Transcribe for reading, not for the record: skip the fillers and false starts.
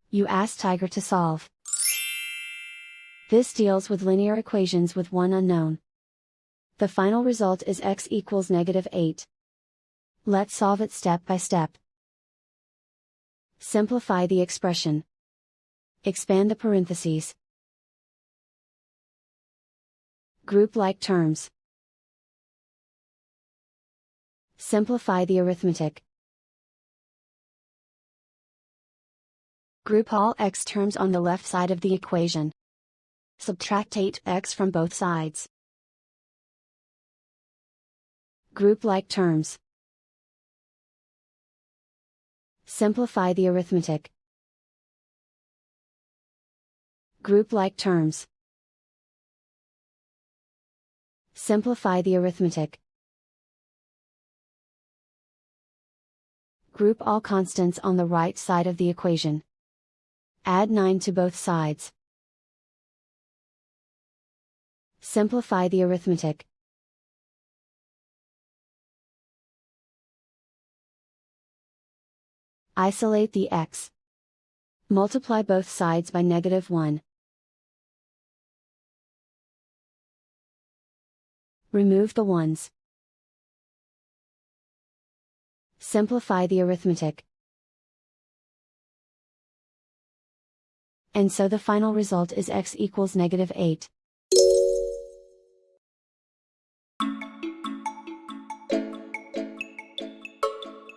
You ask Tiger to solve. This deals with linear equations with one unknown. The final result is x equals -8. Let's solve it step by step. Simplify the expression. Expand the parentheses. Group like terms. Simplify the arithmetic. Group all x terms on the left side of the equation. Subtract 8x from both sides. Group like terms. Simplify the arithmetic. Group like terms. Simplify the arithmetic. Group all constants on the right side of the equation. Add 9 to both sides. Simplify the arithmetic. Isolate the x. Multiply both sides by -1. Remove the ones. Simplify the arithmetic. And so the final result is x equals -8.